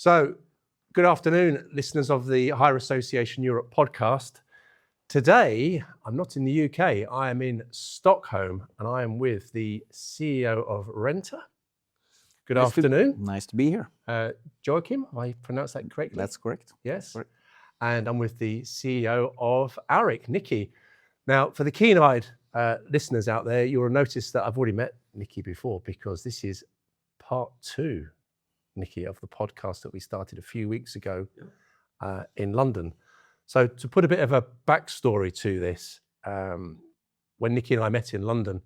So, good afternoon, listeners of the Hire Association Europe podcast. Today, I'm not in the UK, I am in Stockholm, and I am with the CEO of Renta. Good afternoon. Nice to be here. Joacim, have I pronounced that correctly? That's correct. Yes. Correct. And I'm with the CEO of Alrik, Nici. Now, for the keen-eyed listeners out there, you'll notice that I've already met Nici before because this is part 2, Nici, of the podcast that we started a few weeks ago in London. So to put a bit of a backstory to this, when Nici and I met in London,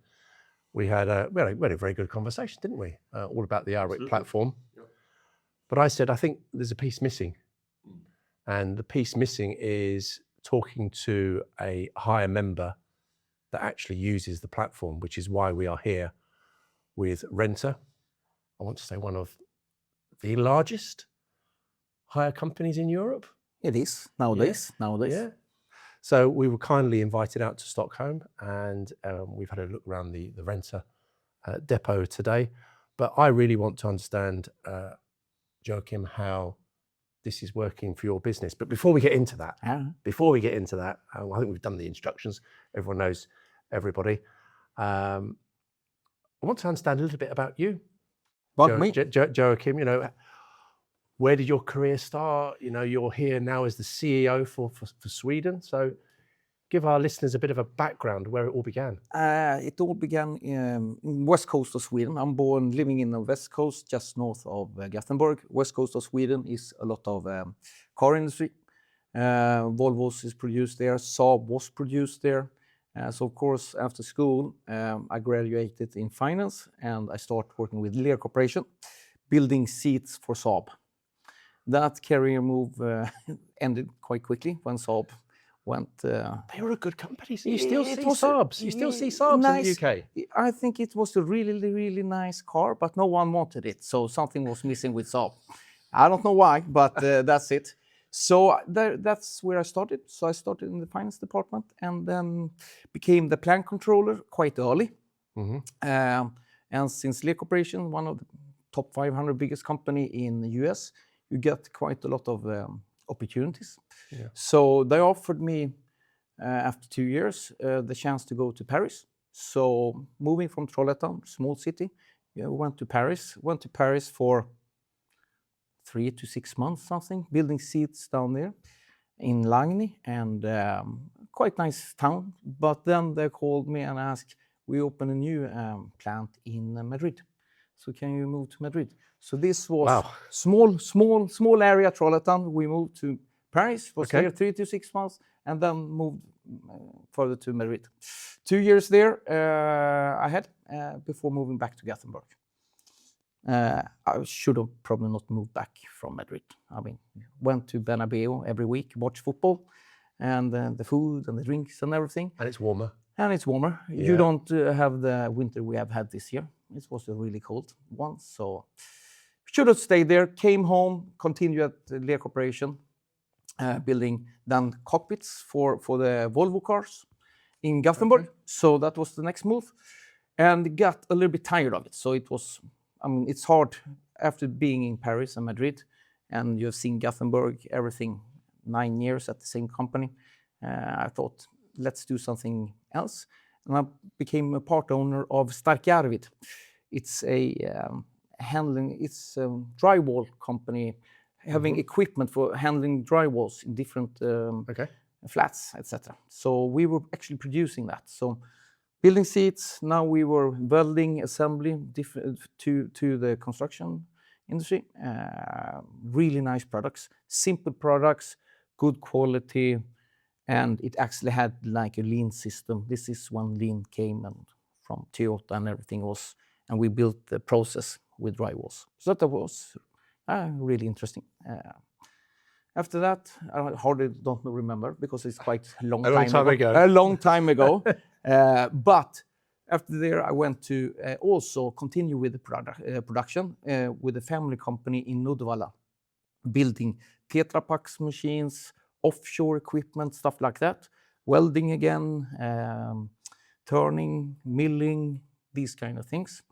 we had a very good conversation, didn't we? All about the Alrik platform. Yeah. But I said, I think there's a piece missing. And the piece missing is talking to a hire member that actually uses the platform, which is why we are here with Renta. I want to say one of the largest hire companies in Europe. It is nowadays. Yeah. So we were kindly invited out to Stockholm, and we've had a look around the Renta depot today. But I really want to understand, Joacim, how this is working for your business. But before we get into that, I think we've done the instructions. Everyone knows everybody. I want to understand a little bit about you. Joacim, where did your career start? You're here now as the CEO for Sweden. So give our listeners a bit of a background where it all began. It all began in west coast of Sweden. I'm born living in the west coast, just north of Gothenburg. West coast of Sweden is a lot of car industry. Volvo is produced there. Saab was produced there. So of course, after school, I graduated in finance and I started working with Lear Corporation, building seats for Saab. That career move ended quite quickly when Saab went. They were a good company. So you still see Saabs. You still see Saabs in the UK. I think it was a really, really nice car, but no one wanted it. So something was missing with Saab. I don't know why, but that's it. So that's where I started. So I started in the finance department and then became the plant controller quite early. Mm-hmm. And since Lear Corporation, one of the top 500 biggest company in the US, you get quite a lot of opportunities. Yeah. So they offered me, after 2 years, the chance to go to Paris. So moving from Trollhättan, small city, went to Paris. Went to Paris for 3 to 6 months, something, building seats down there in Lagny, and quite nice town. But then they called me and asked, we open a new plant in Madrid. So can you move to Madrid? So this was small area, Trollhättan. We moved to Paris, was there 3 to 6 months, and then moved further to Madrid. 2 years there I had before moving back to Gothenburg. I should have probably not moved back from Madrid. I mean, went to Bernabeu every week, watch football, and the food and the drinks and everything. And it's warmer. Yeah. You don't have the winter we have had this year. It was a really cold one, so should have stayed there. Came home, continued at the Lear Corporation, building then cockpits for the Volvo cars in Gothenburg. Okay. So that was the next move, and got a little bit tired of it. So it was, it's hard after being in Paris and Madrid, and you've seen Gothenburg, everything, 9 years at the same company. I thought, let's do something else. And I became a part owner of Starka Arvid. It's a drywall company having equipment for handling drywalls in different flats, etc. So we were actually producing that. So building seats, now we were welding, assembly, different to the construction industry. Really nice products, simple products, good quality, and it actually had like a lean system. This is when lean came and from Toyota and everything was, and we built the process with drywalls. So that was really interesting. After that, I hardly don't remember because it's quite a long time ago. But after there, I went to also continue with the production with a family company in Uddevalla, building Tetra Pak machines, offshore equipment, stuff like that. Welding again, turning, milling, these kind of things.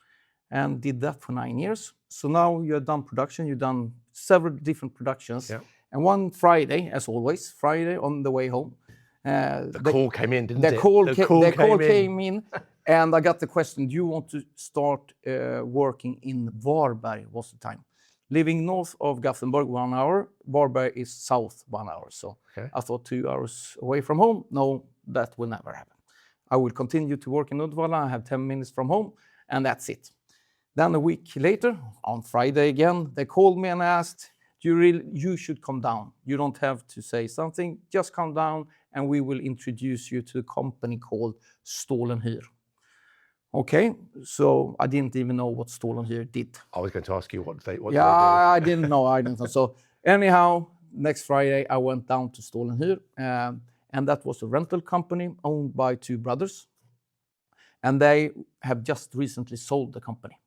and did that for 9 years. So now you're done production, you've done several different productions. Yeah. And one Friday, as always, Friday on the way home, The call came in, didn't the it? call came in, and I got the question, do you want to start working in Varberg, was the time. Living north of Gothenburg 1 hour, Varberg is south 1 hour. So I thought 2 hours away from home, no, that will never happen. I will continue to work in Uddevalla, I have 10 minutes from home, and that's it. Then a week later, on Friday again, they called me and asked, you should come down. You don't have to say something, just come down and we will introduce you to a company called Stål & Hyr. Okay, so I didn't even know what Stål & Hyr did. I was going to ask you what they do. I didn't know. So anyhow, next Friday I went down to Stål & Hyr, and that was a rental company owned by 2 brothers. And they have just recently sold the company.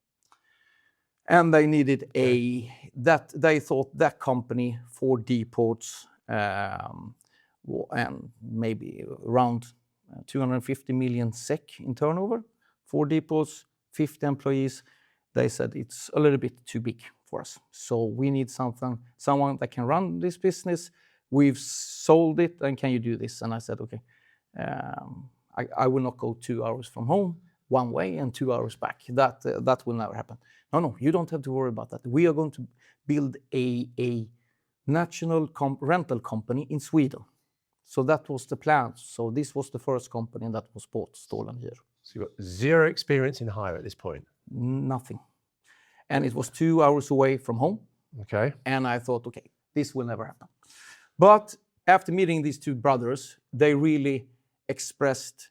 And they needed they thought that company, 4 depots, and maybe around 250 million SEK in turnover, 4 depots, 50 employees. They said it's a little bit too big for us. So we need someone that can run this business. We've sold it, and can you do this? And I said, okay, I will not go 2 hours from home one way and 2 hours back. That will never happen. No, you don't have to worry about that. We are going to build a national rental company in Sweden. So that was the plan. So this was the first company that was bought, Stål & Hyr. So you've got 0 experience in hire at this point? Nothing. And it was 2 hours away from home. Okay. And I thought, okay, this will never happen. But after meeting these 2 brothers, they really expressed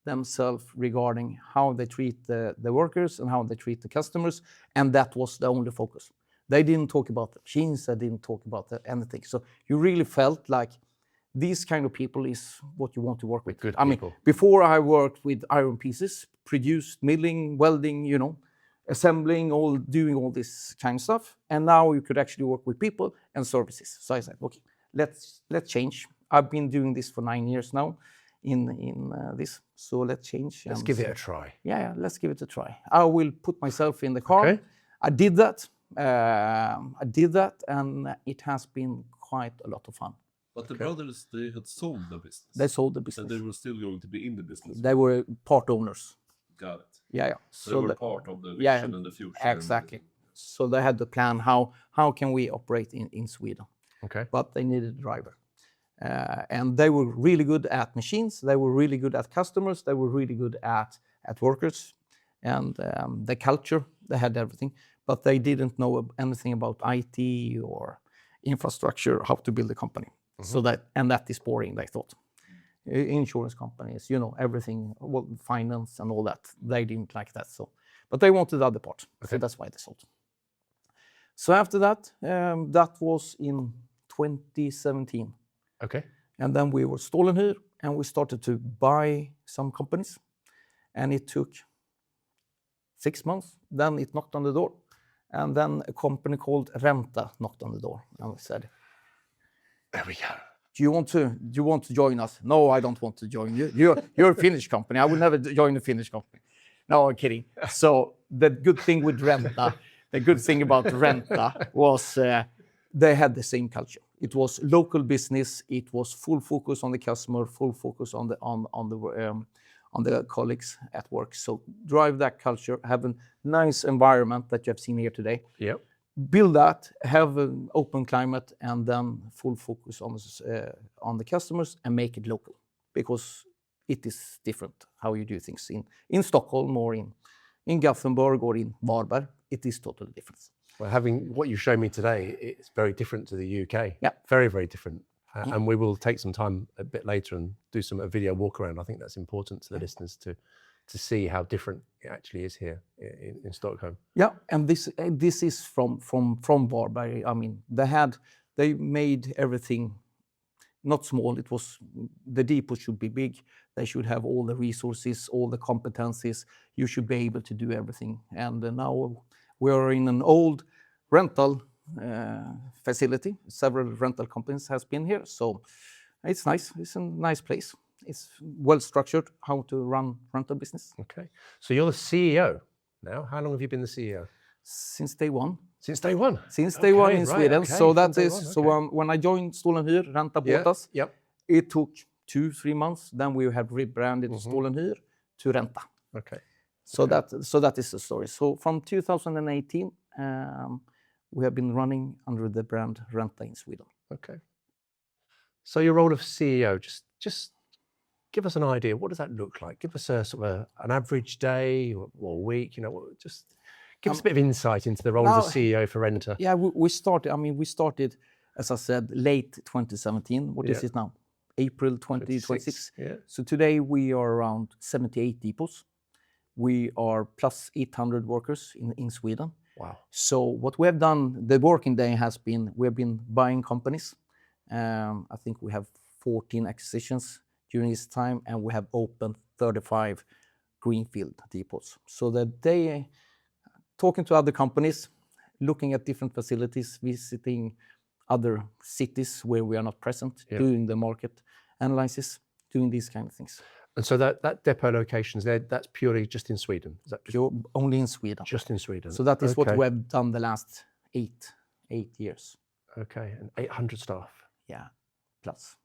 themselves regarding how they treat the workers and how they treat the customers, and that was the only focus. They didn't talk about the machines, they didn't talk about anything. So you really felt like these kind of people is what you want to work with. Good people. I mean, before I worked with iron pieces, produced, milling, welding, assembling, doing all this kind of stuff, and now you could actually work with people and services. So I said, okay, let's change. I've been doing this for 9 years now. In this, so let's change. Let's give it a try. Yeah, let's give it a try. I will put myself in the car. Okay. I did that, and it has been quite a lot of fun. But the brothers, they had sold the business. They sold the business. And they were still going to be in the business. They were part owners. Got it. Yeah. So they were part of the vision and the future. Exactly. So they had the plan, how can we operate in Sweden? Okay. But they needed a driver. And they were really good at machines. They were really good at customers. They were really good at workers. And the culture, they had everything. But they didn't know anything about IT or infrastructure, how to build a company. Mm-hmm. So that is boring, they thought. Insurance companies, everything, finance and all that. They didn't like that. But they wanted the other part. Okay. So that's why they sold. So after that, that was in 2017. Okay. And then we were Stål & Hyr, and we started to buy some companies. And it took 6 months. Then it knocked on the door. And then a company called Renta knocked on the door. And we said, there we go. Do you want to join us? No, I don't want to join you. You're a Finnish company. I will never join a Finnish company. No, I'm kidding. So the good thing with Renta, was they had the same culture. It was local business. It was full focus on the customer, full focus on the colleagues at work. So drive that culture, have a nice environment that you have seen here today. Yep. Build that, have an open climate, and then full focus on the customers and make it local, because it is different how you do things in Stockholm or in Gothenburg or in Varberg. It is totally different. Well, having what you showed me today, it's very different to the UK. Yeah. Very, very different. And we will take some time a bit later and do a video walk around. I think that's important to the listeners to see how different it actually is here in Stockholm. Yeah, and this is from Varberg. I mean, they made everything not small. It was the depot should be big. They should have all the resources, all the competencies. You should be able to do everything. And now we are in an old rental facility. Several rental companies has been here, so it's nice. It's a nice place. It's well structured how to run rental business. Okay, so you're the CEO now. How long have you been the CEO? Since day one. Since day one? Since day one in right, Sweden. okay, So from that day is, one, so okay. when I joined Stolen-Hyr, Renta bought us. Yep. It took 2-3 months. Then we have rebranded Stolen-Hyr to Renta. Okay. So that is the story. So from 2018, we have been running under the brand Renta in Sweden. Okay. So your role of CEO, just give us an idea. What does that look like? Give us a sort of an average day or week. You know, just give us a bit of insight into the role of the CEO for Renta. Yeah, we started. I mean, we started, as I said, late 2017. What is it now? April 2026. Yeah. So today we are around 78 depots. We are plus 800 workers in Sweden. Wow. So what we have done, the working day has been, we have been buying companies. I think we have 14 acquisitions during this time, and we have opened 35 greenfield depots. So the day, talking to other companies, looking at different facilities, visiting other cities where we are not present, doing the market analysis, doing these kind of things. And so that depot locations there, that's purely just in Sweden? Is that Pure, only in Sweden. just in Sweden? So that is what we have done the last eight years. Okay, and 800 staff? Yeah, plus.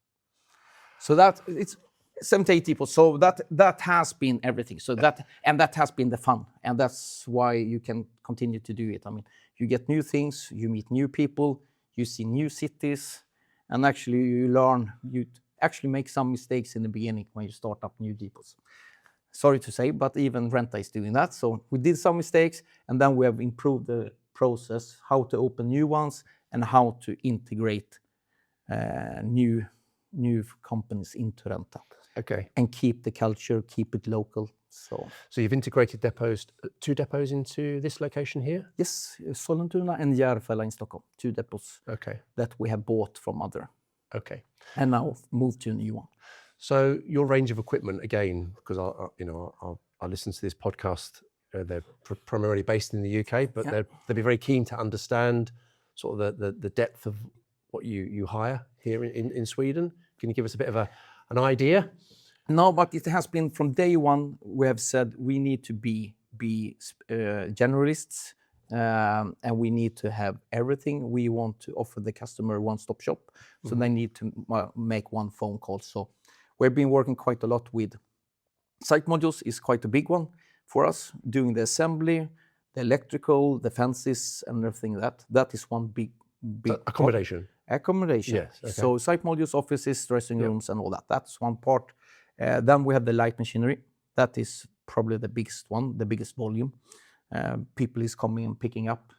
So that, it's 78 people. So that has been everything. So that has been the fun. And that's why you can continue to do it. I mean, you get new things, you meet new people, you see new cities, and actually you learn, you actually make some mistakes in the beginning when you start up new depots. Sorry to say, but even Renta is doing that. So we did some mistakes, and then we have improved the process, how to open new ones and how to integrate new companies into Renta. Okay. And keep the culture, keep it local. So you've integrated two depots into this location here? Yes, Sollentuna and Järfälla in Stockholm, 2 depots. Okay. That we have bought from other. Okay. And now moved to a new one. So your range of equipment, again, because I listen to this podcast, they're primarily based in the UK, but they'll be very keen to understand sort of the depth of what you hire here in Sweden. Can you give us a bit of an idea? No, but it has been from day one, we have said we need to be generalists, and we need to have everything. We want to offer the customer one-stop shop, so they need to make one phone call. So we've been working quite a lot with site modules is quite a big one for us, doing the assembly, the electrical, the fences, and everything that is one big accommodation. Accommodation. Yes. Okay. So site modules, offices, dressing rooms, and all that. That's one part. Then we have the light machinery. That is probably the biggest one, the biggest volume. People is coming and picking up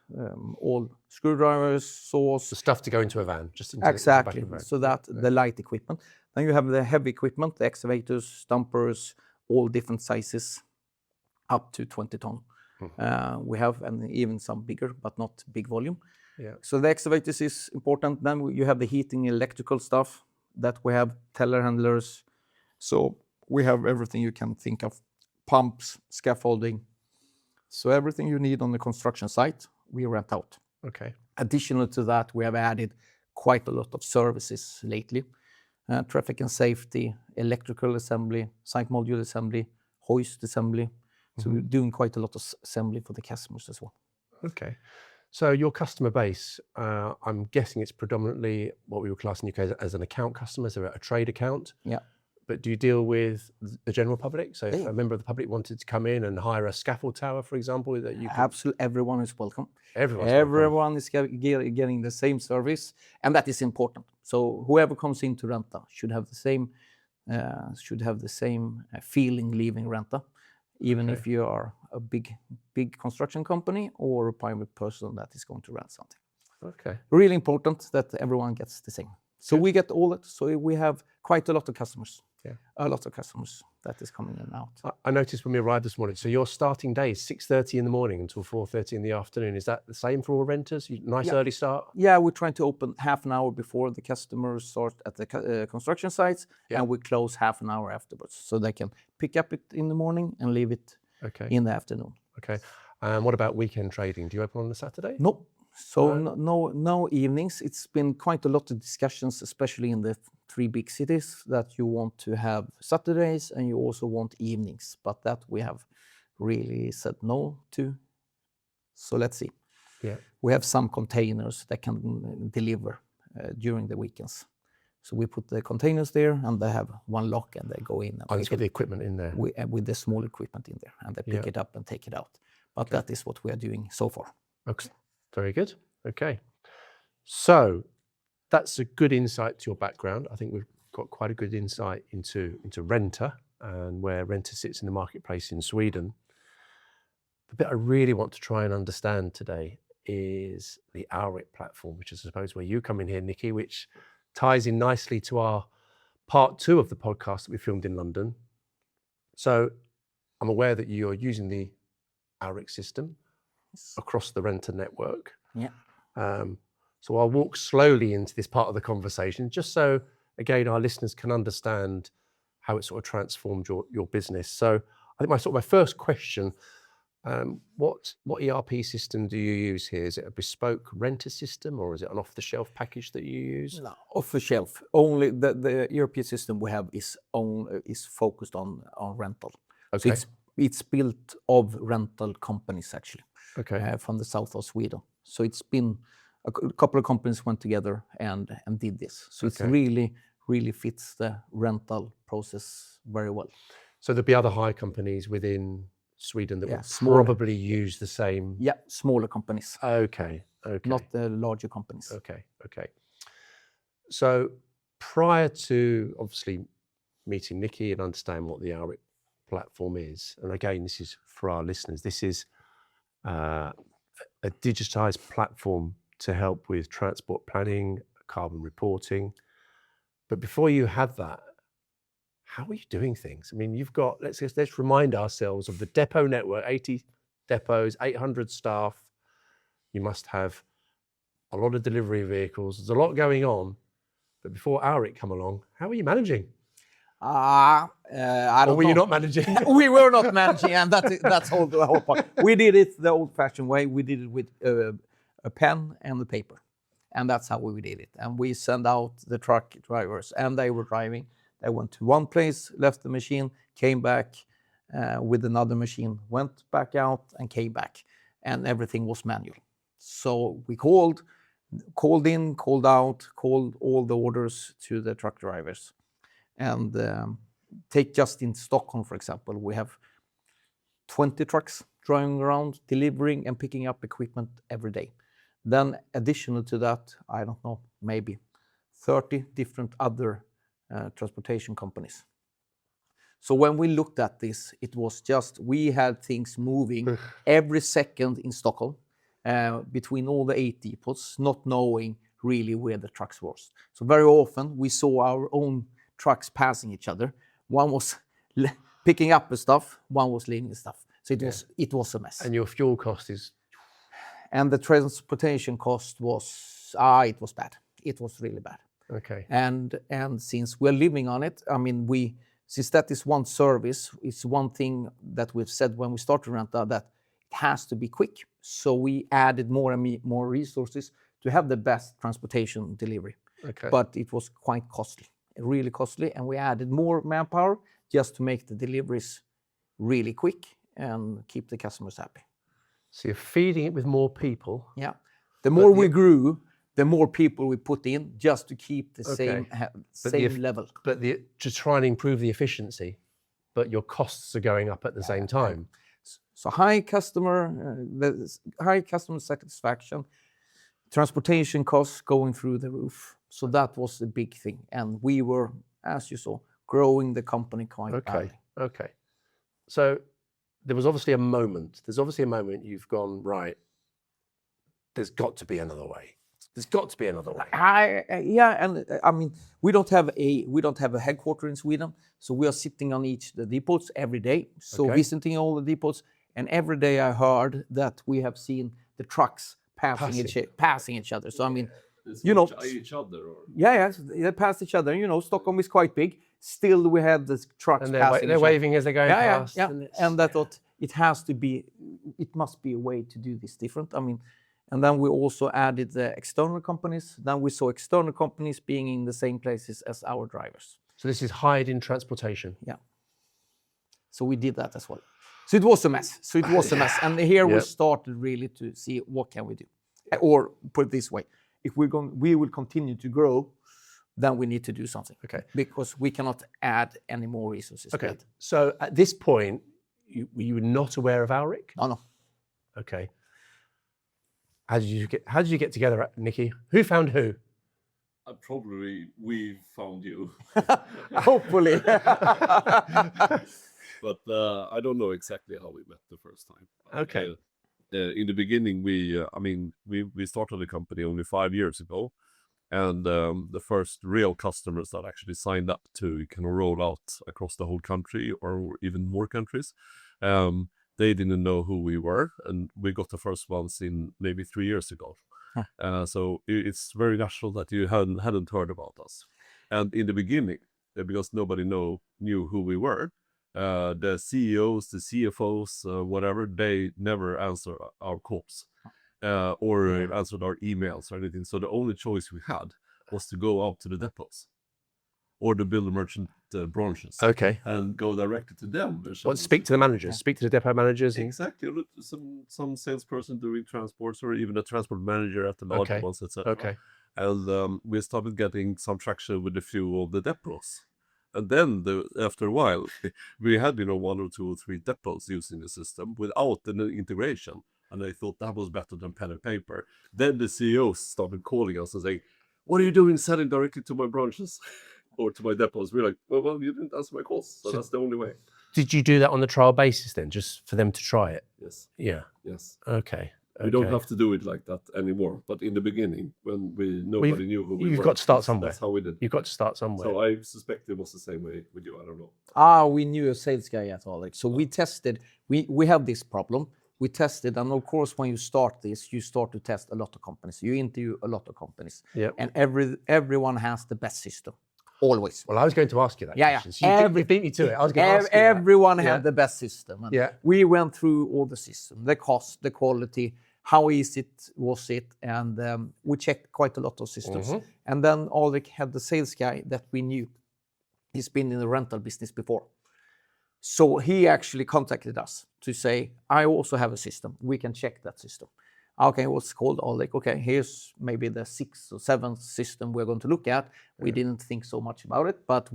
all screwdrivers, saws. The stuff to go into a van, just into Exactly. the back of a van. So that the light equipment. Then you have the heavy equipment, the excavators, dumpers, all different sizes, up to 20 ton. We have, and even some bigger, but not big volume. Yeah. So the excavators is important. Then you have the heating, electrical stuff that we have, telehandlers. So we have everything you can think of, pumps, scaffolding. So everything you need on the construction site, we rent out. Okay. Additional to that, we have added quite a lot of services lately. Traffic and safety, electrical assembly, site module assembly, hoist assembly. So we're doing quite a lot of assembly for the customers as well. Okay. So your customer base, I'm guessing it's predominantly what we would class in the UK as an account customer, so a trade account. Yeah. But do you deal with the general public? So if a member of the public wanted to come in and hire a scaffold tower, for example, that you could... Absolutely, everyone is welcome. Everyone is getting the same service, and that is important. So whoever comes into Renta should have the same feeling leaving Renta, even if you are a big construction company or a private person that is going to rent something. Okay. Really important that everyone gets the same. So we get all that. So we have quite a lot of customers. Yeah. A lot of customers that is coming in and out. I noticed when we arrived this morning, so your starting day is 6:30 in the morning until 4:30 in the afternoon. Is that the same for all renters? Nice early start? Yeah, we're trying to open half an hour before the customers start at the construction sites, and we close half an hour afterwards, so they can pick up it in the morning and leave it in the afternoon. Okay. And what about weekend trading? Do you open on a Saturday? No. So no evenings. It's been quite a lot of discussions, especially in the 3 big cities, that you want to have Saturdays and you also want evenings. But that we have really said no to. So let's see. Yeah. We have some containers that can deliver during the weekends. So we put the containers there, and they have one lock, and they go in. And it's got the equipment in there. With the small equipment in there, and they pick it up and take it out. But that is what we are doing so far. Okay. Very good. Okay. So that's a good insight to your background. I think we've got quite a good insight into Renta and where Renta sits in the marketplace in Sweden. The bit I really want to try and understand today is the Alrik platform, which is, I suppose, where you come in here, Nici, which ties in nicely to our part 2 of the podcast that we filmed in London. So I'm aware that you're using the Alrik system across the Renta network. Yeah. So I'll walk slowly into this part of the conversation, just so, again, our listeners can understand how it sort of transformed your business. So I think my first question, what ERP system do you use here? Is it a bespoke Renta system, or is it an off-the-shelf package that you use? No, off the shelf. Only the ERP system we have is focused on rental. Okay. So it's built of rental companies actually. Okay. From the south of Sweden. So it's been a couple of companies went together and did this. So it's really fits the rental process very well. So there'll be other hire companies within Sweden that will smaller. probably use the same. Yeah, smaller companies. Okay. Not the larger companies. Okay. So prior to obviously meeting Nici and understanding what the Alrik platform is, and again, this is for our listeners, this is a digitized platform to help with transport planning, carbon reporting. But before you had that, how are you doing things? I mean, you've got, let's remind ourselves of the depot network, 80 depots, 800 staff. You must have a lot of delivery vehicles. There's a lot going on. But before Alrik come along, how are you managing? I don't know. Or were you not managing? We were not managing, and that's all the whole point. We did it the old-fashioned way. We did it with a pen and the paper, and that's how we did it. And we sent out the truck drivers, and they were driving. They went to one place, left the machine, came back with another machine, went back out and came back, and everything was manual. So we called in, called out, called all the orders to the truck drivers. And take just in Stockholm, for example, we have 20 trucks driving around, delivering and picking up equipment every day. Then additional to that, I don't know, maybe 30 different other transportation companies. So when we looked at this, it was just, we had things moving every second in Stockholm between all the 8 depots, not knowing really where the trucks was. So very often we saw our own trucks passing each other. One was picking up the stuff, one was leaving the stuff. So it was a mess. And your fuel cost is? And the transportation cost was, it was bad. It was really bad. Okay. And since we're living on it, I mean, since that is one service, it's one thing that we've said when we started Renta, that it has to be quick. So we added more and more resources to have the best transportation delivery. Okay. But it was quite costly, really costly. And we added more manpower just to make the deliveries really quick and keep the customers happy. So you're feeding it with more people. Yeah. The more we grew, the more people we put in just to keep the same level. But to try and improve the efficiency, but your costs are going up at the same time. So high customer satisfaction, transportation costs going through the roof. So that was the big thing. And we were, as you saw, growing the company quite badly. Okay. So there's obviously a moment you've gone, right, there's got to be another way. There's got to be another way. And I mean, we don't have a headquarters in Sweden, so we are sitting on each the depots every day, so visiting all the depots, and every day I heard that we have seen the trucks passing each other. So I mean, each other. Or? Yeah, they pass each other. You know, Stockholm is quite big. Still, we have the trucks and passing. They're waving as they're going past. Yeah. And I thought it must be a way to do this different. I mean. And then we also added the external companies. Then we saw external companies being in the same places as our drivers. So this is hired in transportation. Yeah. So we did that as well. So it was a mess. And here we Yep. started really to see what can we do. Or put it this way, if we will continue to grow, then we need to do something. Okay. Because we cannot add any more resources. Okay. Yet. So at this point, you were not aware of Alrik? No. Okay. How did you get together, Nici? Who found who? Probably we found you, Hopefully. but I don't know exactly how we met the first time. Okay. In the beginning, we started the company only 5 years ago, and the first real customers that actually signed up to kind of roll out across the whole country or even more countries, they didn't know who we were, and we got the first ones in maybe 3 years ago. So it's very natural that you hadn't heard about us. And in the beginning, because nobody knew who we were, the CEOs, the CFOs, whatever, they never answer our calls or answered our emails or anything. So the only choice we had was to go out to the depots or the builder merchant branches. Okay. And go directly to them. Speak to the managers, speak to the depot managers. Exactly. Some salesperson doing transports or even a transport manager at the large ones, etc. Okay. And we started getting some traction with a few of the depots. And then after a while, we had 1 or 2 or 3 depots using the system without an integration. And I thought that was better than pen and paper. Then the CEOs started calling us and saying, "What are you doing selling directly to my branches or to my depots?" We're like, well, you didn't answer my calls. So that's the only way. Did you do that on the trial basis then, just for them to try it? Yes. Yeah. Yes. Okay. We don't have to do it like that anymore. But in the beginning, when nobody knew who we were. You've got to start somewhere. That's how we did. You've got to start somewhere. So I suspect it was the same way with you. I don't know. We knew a sales guy at Alrik. So we tested. We have this problem. We tested, and of course, when you start this, you start to test a lot of companies. You interview a lot of companies. Yep. And everyone has the best system. Always. Well, I was going to ask you that Yeah, question. So you beat me to it. I was going to ask you everyone that. had the best system. And Yeah. we went through all the system, the cost, the quality, how easy was it, and we checked quite a lot of systems. Mhm. And then Alrik had the sales guy that we knew. He's been in the rental business before. So he actually contacted us to say, "I also have a system. We can check that system." Okay, what's called Alrik? Okay, here's maybe the 6th or 7th system we're going to look at. We didn't think so much about it, but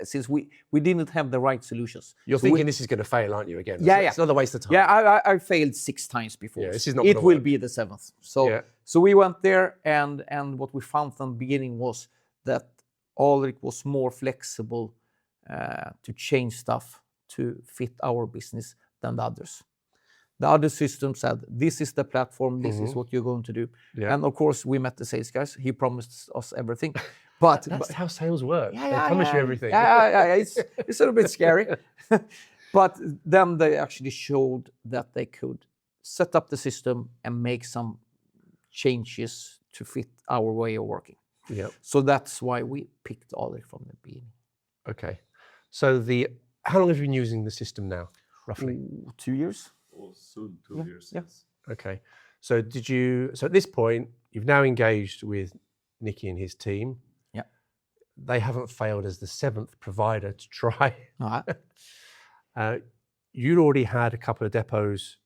since we didn't have the right solutions. You're thinking this is going to fail, aren't you, again? Yeah. It's another waste of time. Yeah, I failed 6 times before. Yeah, this is not It gonna will work. be the 7th. So Yeah. so we went there, and what we found from the beginning was that Alrik was more flexible to change stuff to fit our business than the others. The other system said, "This is the platform. This is what you're going to do." Yeah. And of course, we met the sales guys. He promised us everything. But That's how sales work. Yeah, They promise you everything. Yeah. It's a little bit scary. But then they actually showed that they could set up the system and make some changes to fit our way of working. Yep. So that's why we picked Alrik from the beginning. Okay. So how long have you been using the system now, roughly? 2 years. Or soon 2 years. Yeah. Yes. Okay. So at this point, you've now engaged with Nici and his team. Yeah. They haven't failed as the 7th provider to try. You'd already had a couple of depots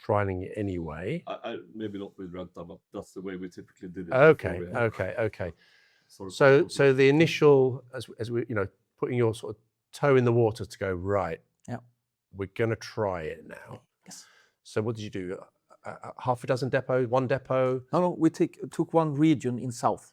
trialing it anyway. I maybe not with Renta, but that's the way we typically did it. Okay. So the initial, as we, putting your sort of toe in the water to go, right, we're going to try it now. Yes. So what did you do? Half a dozen depots, 1 depot? No, we took one region in south.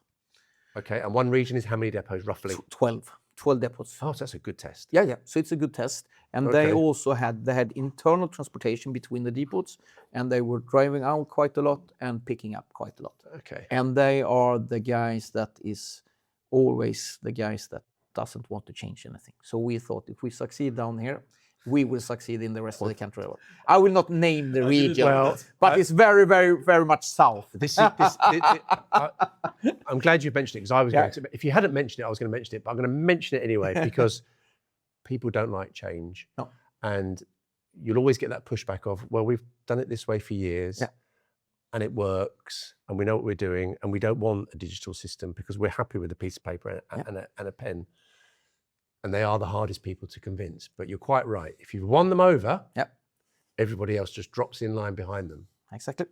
Okay, and 1 region is how many depots roughly? 12 depots. Oh, so that's a good test. Yeah. So it's a good test. And Okay. they also had internal transportation between the depots, and they were driving out quite a lot and picking up quite a lot. Okay. And they are the guys that is always the guys that doesn't want to change anything. So we thought if we succeed down here, we will succeed in the rest of the country. I will not name the region, but it's very, very, very much south. I'm glad you mentioned it because I was going to. If you hadn't mentioned it, I was going to mention it, but I'm going to mention it anyway because people don't like change. No. And you'll always get that pushback of, well, we've done it this way for years and it works and we know what we're doing and we don't want a digital system because we're happy with a piece of paper and a pen. And they are the hardest people to convince. But you're quite right. If you've won them over, everybody else just drops in line behind them. Exactly.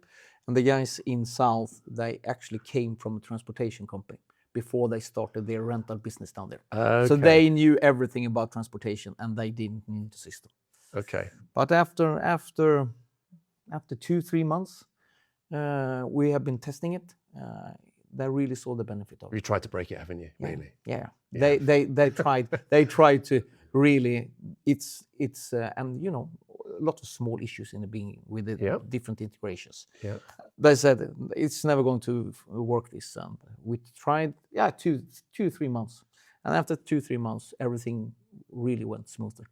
And the guys in South, they actually came from a transportation company before they started their rental business down there. So Okay. they knew everything about transportation and they didn't need the system. Okay. But after 2-3 months, we have been testing it. They really saw the benefit of You it. tried to break it, haven't you? Yeah. Really? Yeah. Yeah. They tried to really. It's and you know, a lot of small issues in the beginning with the Yeah. different integrations. Yeah. They said it's never going to work this. We tried 2-3 months, and after 2-3 months, everything really went smoother.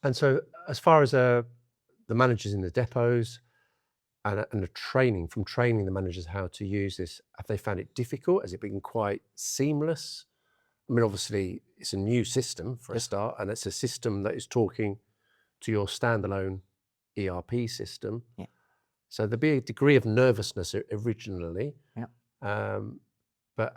And so, as far as the managers in the depots and the training the managers how to use this, have they found it difficult? Has it been quite seamless? I mean, obviously, it's a new system for a start, and it's a system that is talking to your standalone ERP system. Yeah. So there'd be a degree of nervousness originally. Yeah. But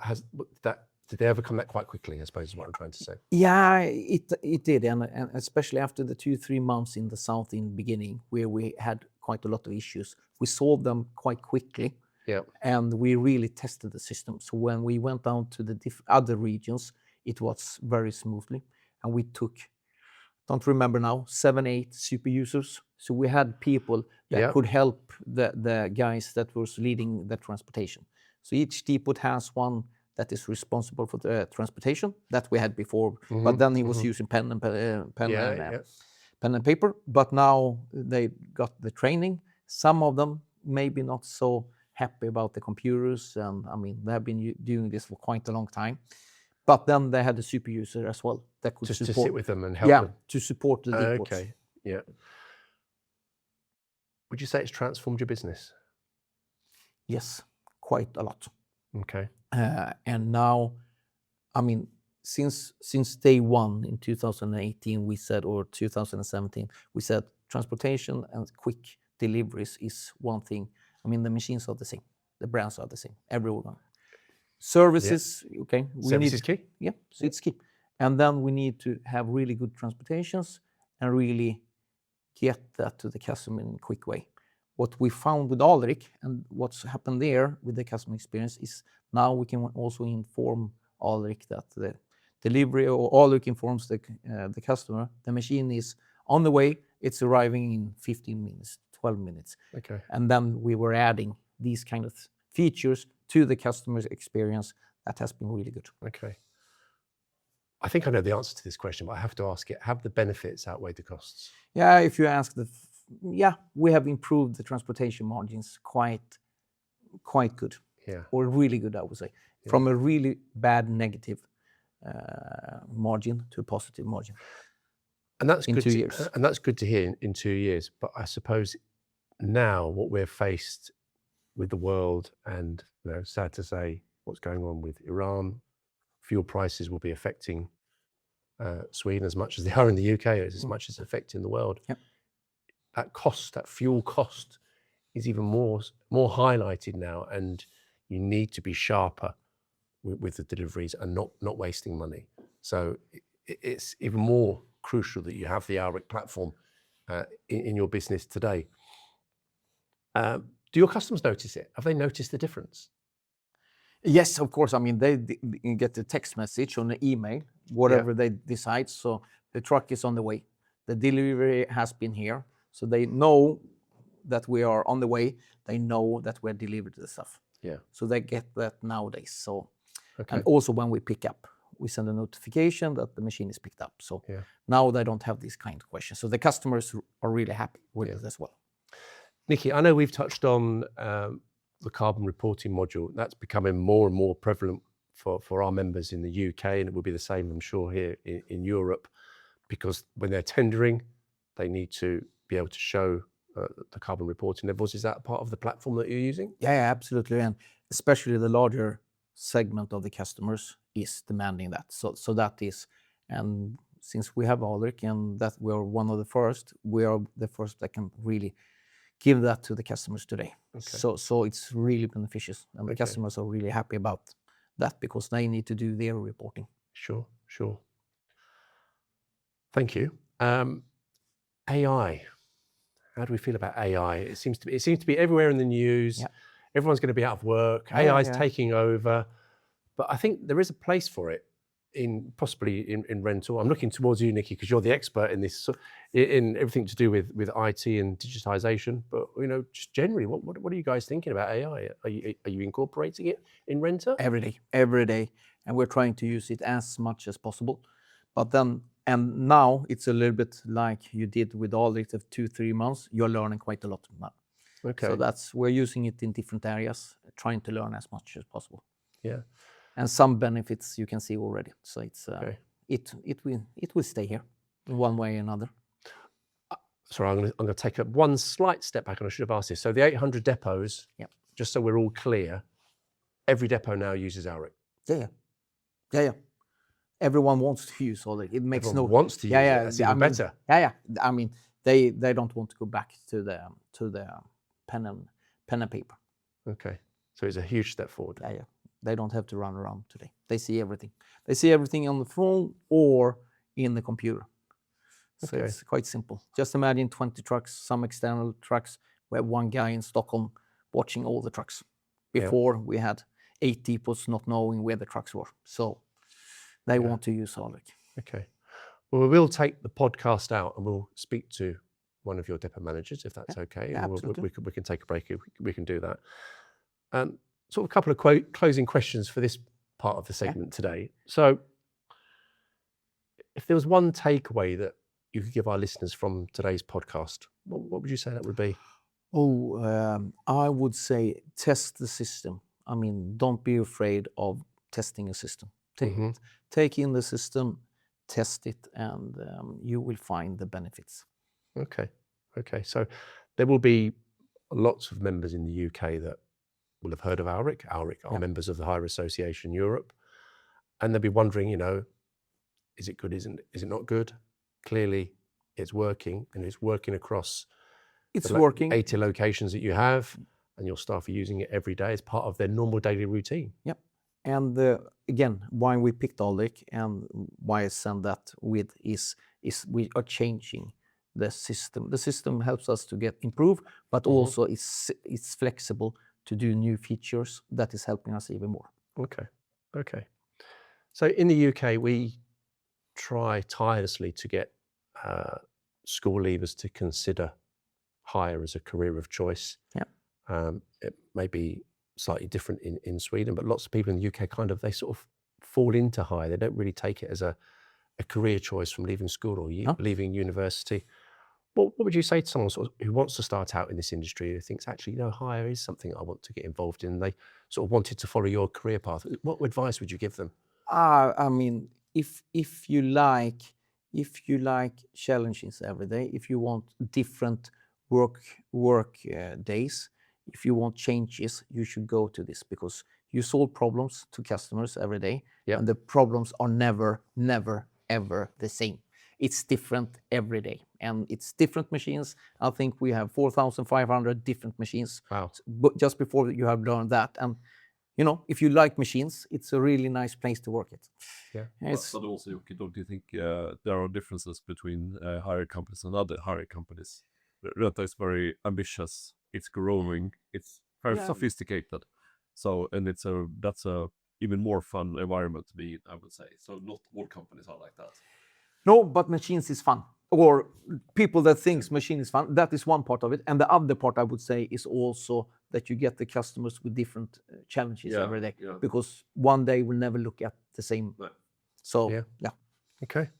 did they overcome that quite quickly, I suppose is what I'm trying to say. Yeah, it did, and especially after the 2-3 months in the South in the beginning, where we had quite a lot of issues, we solved them quite quickly. Yeah. And we really tested the system. So when we went down to the other regions, it was very smoothly, and we took, don't remember now, 7-8 super users. So we had people that could help the guys that was leading the transportation. So each depot has one that is responsible for the transportation that we had before, but then he was using pen and paper. But now they got the training. Some of them maybe not so happy about the computers, and I mean they have been doing this for quite a long time. But then they had the super user as well that could Just support, to sit with them and help them. to support the depots. Okay. Yeah. Would you say it's transformed your business? Yes, quite a lot. Okay. And now, I mean, since day one in 2018, we said, or 2017, we said transportation and quick deliveries is one thing. I mean, the machines are the same, the brands are the same, everyone. Services, okay. Service is key. Yeah, so it's key. And then we need to have really good transportations and really get that to the customer in a quick way. What we found with Alrik and what's happened there with the customer experience is now we can also inform Alrik that the delivery, or Alrik informs the customer, the machine is on the way, it's arriving in 15 minutes, 12 minutes. Okay. And then we were adding these kind of features to the customer's experience. That has been really good. Okay. I think I know the answer to this question, but I have to ask it. Have the benefits outweighed the costs? Yeah, if you ask we have improved the transportation margins quite good. Yeah. Or really good, I would say. Yeah. From a really bad negative margin to a positive margin. And that's in good 2 years. And that's good to hear in 2 years. But I suppose now what we're faced with the world, and sad to say, what's going on with Iran, fuel prices will be affecting Sweden as much as they are in the UK, as much as affecting the world. Yep. That fuel cost is even more highlighted now, and you need to be sharper with the deliveries and not wasting money. So it's even more crucial that you have the Alrik platform in your business today. Do your customers notice it? Have they noticed the difference? Yes, of course. I mean, they get the text message on the email, whatever they decide. So the truck is on the way. The delivery has been here. So they know that we are on the way. They know that we're delivered the stuff. Yeah. So they get that nowadays. So, okay. And also when we pick up, we send a notification that the machine is picked up. So now they don't have these kind of questions. So the customers are really happy with it as well. Nici, I know we've touched on the carbon reporting module. That's becoming more and more prevalent for our members in the UK, and it will be the same, I'm sure, here in Europe, because when they're tendering, they need to be able to show the carbon reporting levels. Is that part of the platform that you're using? Yeah, absolutely. And especially the larger segment of the customers is demanding that. So that is, and since we have Alrik and that we are one of the first, we are the first that can really give that to the customers today. Okay. So it's really beneficial, and the customers are really happy about that because they need to do their reporting. Sure. Thank you. AI. how do we feel about AI? It seems to be everywhere in the news. Yeah. Everyone's going to be out of work. AI is taking over, but I think there is a place for it possibly in rental. I'm looking towards you, Nici, because you're the expert in this, in everything to do with IT and digitization. But just generally, what are you guys thinking about AI? Are you incorporating it in Renta? Every day, and we're trying to use it as much as possible. But then, and now it's a little bit like you did with Alrik of 2-3 months. You're learning quite a lot now. Okay. So we're using it in different areas, trying to learn as much as possible. Yeah. And some benefits you can see already. So it's it will stay here in one way or another. Sorry, I'm going to take one slight step back, and I should have asked this. So the 800 depots, just so we're all clear, every depot now uses Alrik. Yeah. Everyone wants to use Alrik. It makes Everyone wants to use it. That's even better. Yeah. I mean, they don't want to go back to the pen and paper. Okay, so it's a huge step forward. Yeah. They don't have to run around today. They see everything. They see everything on the phone or in the computer. So it's quite simple. Just imagine 20 trucks, some external trucks. We have one guy in Stockholm watching all the trucks. Before we had 8 depots not knowing where the trucks were. So they want to use Alrik. Okay. Well, we will take the podcast out and we'll speak to one of your depot managers, if that's okay. Yeah, absolutely. We can take a break. We can do that. Sort of a couple of closing questions for this part of the segment today. So if there was one takeaway that you could give our listeners from today's podcast, what would you say that would be? I would say test the system. I mean, don't be afraid of testing a system. Take in the system, test it, and you will find the benefits. Okay. So there will be lots of members in the UK that will have heard of Alrik. Alrik are members of the Hire Association Europe, and they'll be wondering, is it good? Is it not good? Clearly, it's working, and it's working across. It's working. 80 locations that you have, and your staff are using it every day as part of their normal daily routine. Yep. And again, why we picked Alrik and why I send that with is we are changing the system. The system helps us to improve, but also it's flexible to do new features that is helping us even more. Okay. So in the UK, we try tirelessly to get school leavers to consider hire as a career of choice. It may be slightly different in Sweden, but lots of people in the UK they sort of fall into hire. They don't really take it as a career choice from leaving school or leaving university. What would you say to someone who wants to start out in this industry, who thinks actually, hire is something I want to get involved in? They sort of wanted to follow your career path. What advice would you give them? I mean, if you like challenges every day, if you want different work days, if you want changes, you should go to this because you solve problems to customers every day, and the problems are never, ever the same. It's different every day, and it's different machines. I think we have 4,500 different machines. Wow! But just before you have learned that, and if you like machines, it's a really nice place to work at. Yeah. But also, don't you think there are differences between hire companies and other hire companies? Renta is very ambitious. It's growing. It's very sophisticated. So, and that's a even more fun environment to be in, I would say. So, not all companies are like that. No, but machines is fun. Or people that thinks machine is fun, that is one part of it. And the other part, I would say, is also that you get the customers with different challenges every day. Yeah. Because one day will never look at the same. Right. So, yeah. Okay.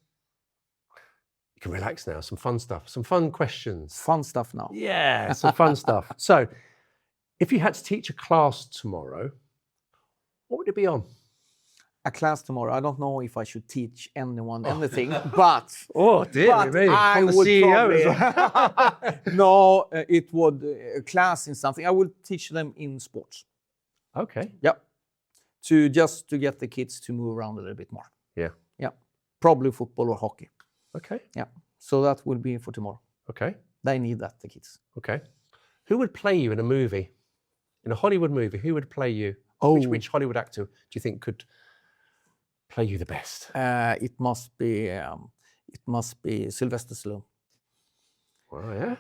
You can relax now. Some fun stuff. Some fun questions. Fun stuff now. Yeah, some fun stuff. So, if you had to teach a class tomorrow, what would it be on? A class tomorrow. I don't know if I should teach anyone anything, but dear me, I from the would CEO. No, it would a class in something. I would teach them in sports. Okay. Yep. To get the kids to move around a little bit more. Yeah. Yeah. Probably football or hockey. Okay. Yeah. So that will be for tomorrow. Okay. They need that, the kids. Okay. Who would play you in a movie? In a Hollywood movie, who would play you? Which Hollywood actor do you think could play you the best? It must be Sylvester Stallone. Oh yeah.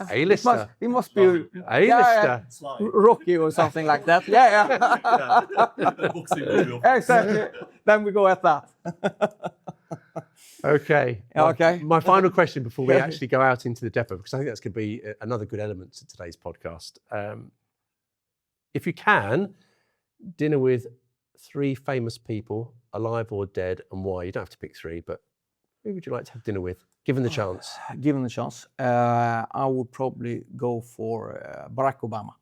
A-lister. He must be A-lister. Rocky or something like that. Exactly. Then we go at that. Okay. Okay. My final question before we actually go out into the depot, because I think that's going to be another good element to today's podcast. If you can, dinner with 3 famous people, alive or dead, and why? You don't have to pick 3, but who would you like to have dinner with, given the chance? Given the chance, I would probably go for Barack Obama,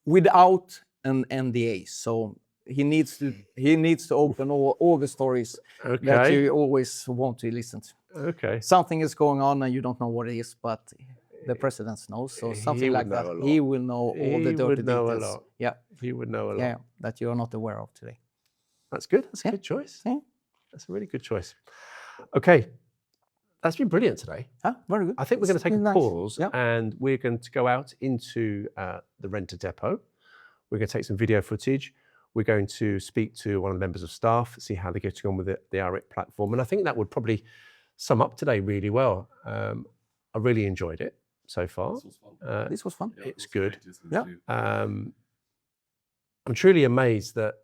without an NDA. So he needs to open all the stories that you always want to listen to. Okay. Something is going on and you don't know what it is, but the president knows. So something like that. He will know all the dirty details. A lot. Yeah. He would know a lot. Yeah, that you are not aware of today. That's good. That's a good choice. Yeah. That's a really good choice. Okay. That's been brilliant today. Very good. I think we're going to take a pause Yeah. and we're going to go out into the Renta depot. We're going to take some video footage. We're going to speak to one of the members of staff, see how they're getting on with the Alrik platform. And I think that would probably sum up today really well. I really enjoyed it so far. This was fun. It's good. Yeah. I'm truly amazed that,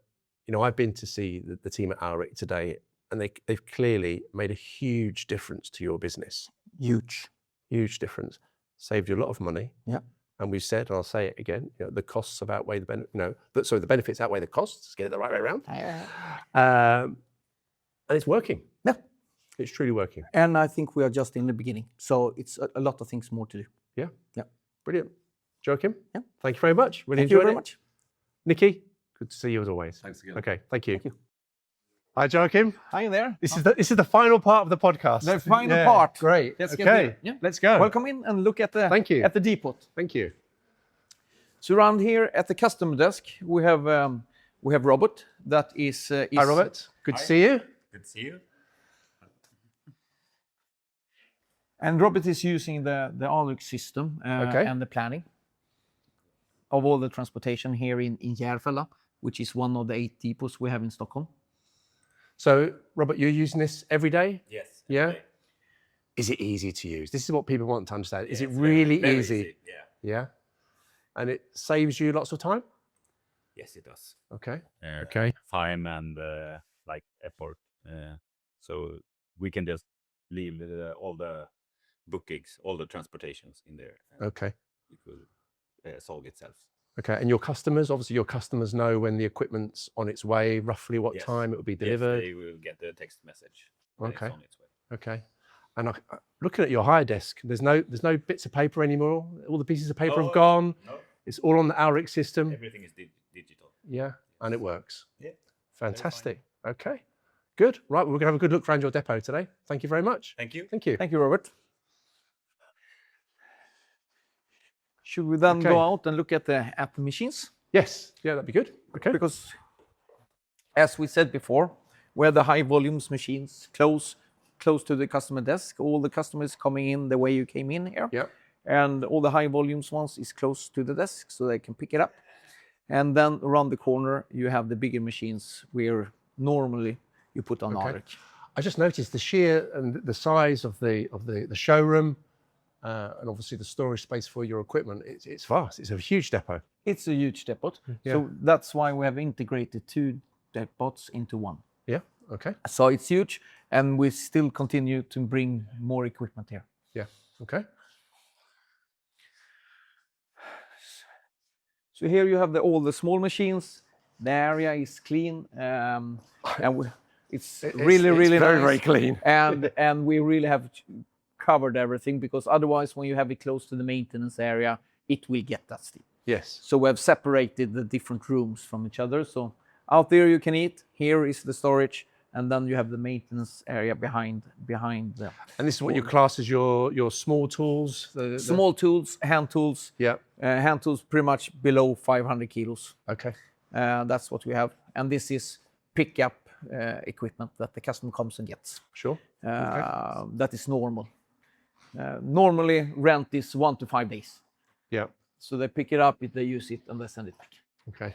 I've been to see the team at Alrik today, and they've clearly made a huge difference to your business. Huge difference. Saved you a lot of money. Yeah. And we've said, and I'll say it again, the costs have outweighed the benefits outweigh the costs. Let's get it the right way around. And it's working. Yeah. It's truly working. And I think we are just in the beginning. So it's a lot of things more to do. Yeah. Yeah. Brilliant. Joachim? Yeah. Thank you very much. Really Thank you enjoyed very it. much. Nici, good to see you as always. Thanks again. Okay, thank you. Thank you. Hi, Joachim. Hi there. This is the final part of the podcast. The final part. Great. Let's get okay. there. Yeah. Let's go. Welcome in and look at the Thank you. at the depot. Thank you. So around here at the customer desk, we have Robert. That is. Hi, Robert. Good to see you. Good to see you. And Robert is using the Alrik system and the planning of all the transportation here in Järfälla, which is one of the 8 depots we have in Stockholm. So, Robert, you're using this every day? Yes. Yeah. Okay. Is it easy to use? This is what people want to understand. Is it It's really very easy? Yeah. Yeah. And it saves you lots of time? Yes, it does. Okay. Okay. Time and effort. So we can just leave all the bookings, all the transportations in there. And Okay. it will solve itself. Okay. And your customers know when the equipment's on its way, roughly what Yes. time it will be delivered? Yes, they will get the text message. when Okay. It's on its way. Okay. And looking at your hire desk, there's no bits of paper anymore. All the pieces of paper have gone. No, It's all on the Alrik system. everything is digital. Yeah. And it works. Yeah. Fantastic. Okay. Good. Right. We're going to have a good look around your depot today. Thank you very much. Thank you. Thank you. Thank you, Robert. Should we then Okay. go out and look at the machines? Yes. Yeah, that'd be good. Okay. Because, as we said before, where the high volumes machines close to the customer desk, all the customers coming in the way you came in here. Yeah. And all the high volumes ones is close to the desk so they can pick it up. And then around the corner you have the bigger machines where normally you put on Alrik. I just noticed the sheer and the size of the showroom, and obviously the storage space for your equipment. It's vast. It's a huge depot. It's a huge depot. Yeah. So that's why we have integrated 2 depots into one. Yeah. Okay. So it's huge, and we still continue to bring more equipment here. Yeah. Okay. So here you have all the small machines. The area is clean, and it's really very, nice. very clean. And we really have covered everything, because otherwise, when you have it close to the maintenance area, it will get dusty. Yes. So we have separated the different rooms from each other. So out there you can eat. Here is the storage, and then you have the maintenance area behind the And this is what you class as your small tools. The small tools, hand tools. Yeah. Hand tools pretty much below 500 kilos. Okay. That's what we have. And this is pickup equipment that the customer comes and gets. Sure. That is normal. Normally rent is 1 to 5 days. Yeah. So they pick it up, they use it, and they send it back. Okay.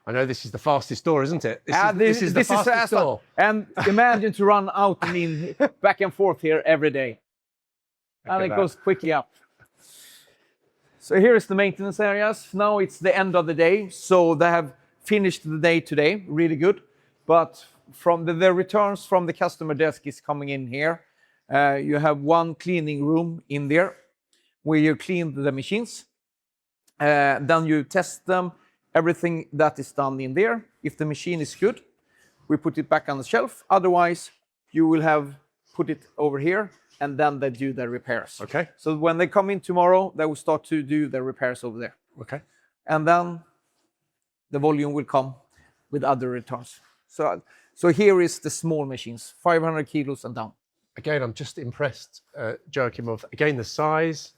I know this is the fastest door, isn't it? This is the fastest fast. door. And imagine to run out and in back and forth here every day. And at it that. goes quickly up. So here is the maintenance areas. Now it's the end of the day, so they have finished the day today, really good. But from the returns from the customer desk is coming in here. You have one cleaning room in there where you clean the machines. Then you test them, everything that is done in there. If the machine is good, we put it back on the shelf. Otherwise, you will have put it over here, and then they do the repairs. Okay. So when they come in tomorrow, they will start to do the repairs over there. Okay. And then the volume will come with other returns. So here is the small machines, 500 kilos and down. Again, I'm just impressed, Joacim, of again the size,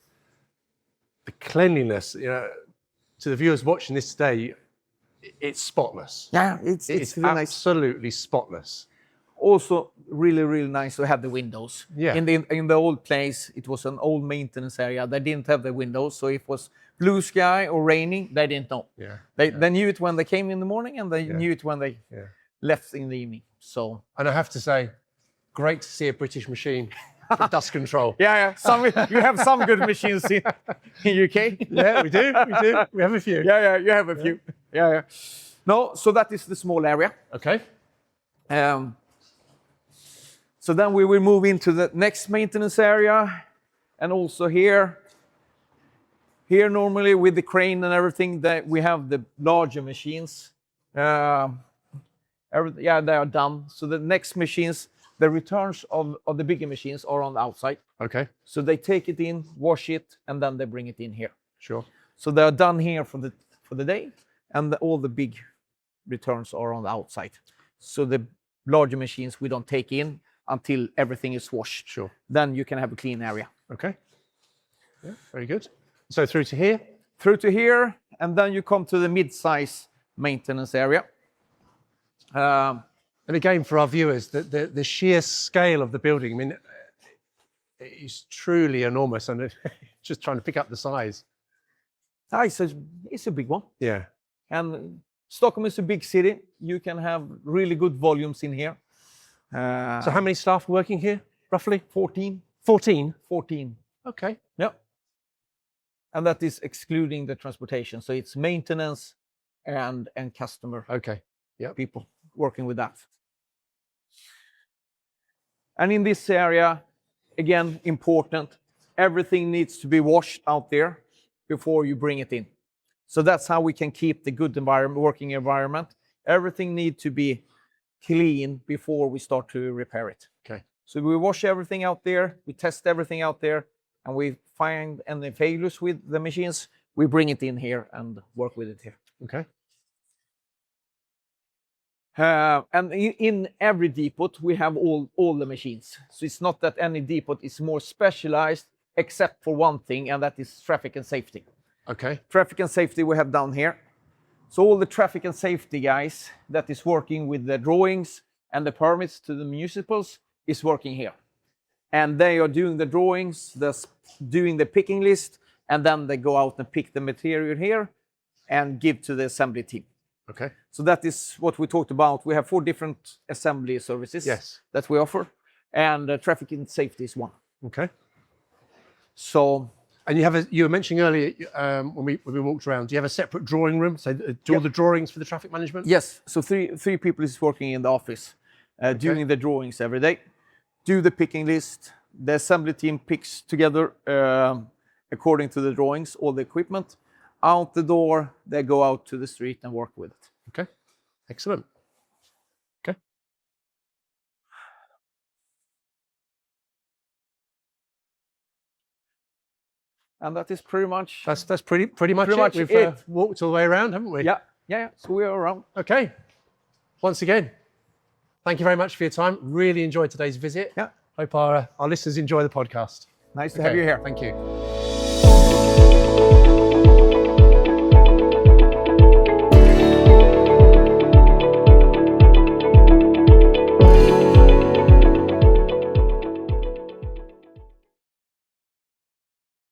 the cleanliness. You know, to the viewers watching this today, it's spotless. Yeah, it's really nice. Absolutely spotless. Also, really, really nice to have the windows. Yeah. In the old place, it was an old maintenance area. They didn't have the windows, so if it was blue sky or raining, they didn't know. Yeah. They knew it when they came in the morning, and they knew it when they left in the evening. So. And I have to say, great to see a British machine for dust control. Yeah. You have some good machines in UK. Yeah, we do. We have a few. Yeah, you have a few. Yeah. No, so that is the small area. Okay. So then we will move into the next maintenance area, and also here normally with the crane and everything, that we have the larger machines. They are done. So the next machines, the returns of the bigger machines are on the outside. Okay. So they take it in, wash it, and then they bring it in here. Sure. So they are done here for the day, and all the big returns are on the outside. So the larger machines we don't take in until everything is washed. Sure. Then you can have a clean area. Okay. Yeah, very good. So through to here? Through to here, and then you come to the mid-size maintenance area. And again, for our viewers, the sheer scale of the building, I mean, it's truly enormous. And just trying to pick up the size. It's a big one. Yeah. And Stockholm is a big city. You can have really good volumes in here. So how many staff working here, roughly? 14. 14? 14. Okay. Yeah. And that is excluding the transportation. So it's maintenance and customer people working with that. And in this area, again, important, everything needs to be washed out there before you bring it in. So that's how we can keep the good working environment. Everything needs to be clean before we start to repair it. Okay. So we wash everything out there, we test everything out there, and we find any failures with the machines, we bring it in here and work with it here. Okay. And in every depot, we have all the machines. So it's not that any depot is more specialized except for one thing, and that is traffic and safety. Okay. Traffic and safety we have down here. So all the traffic and safety guys that is working with the drawings and the permits to the municipals is working here. And they are doing the drawings, doing the picking list, and then they go out and pick the material here and give to the assembly team. Okay. So that is what we talked about. We have 4 different assembly services that we offer, and traffic and safety is one. Okay. So. And you were mentioning earlier when we walked around, do you have a separate drawing room? So do all the drawings for the traffic management? Yes. So three people is working in the office, doing the drawings every day, do the picking list. The assembly team picks together according to the drawings, all the equipment. Out the door, they go out to the street and work with it. Okay. Excellent. Okay. And that is pretty much that's pretty much it. We've walked all the way around, haven't we? Yeah. So we are around. Okay. Once again, thank you very much for your time. Really enjoyed today's visit. Yeah. Hope our listeners enjoy the podcast. Nice to have you here. Thank you.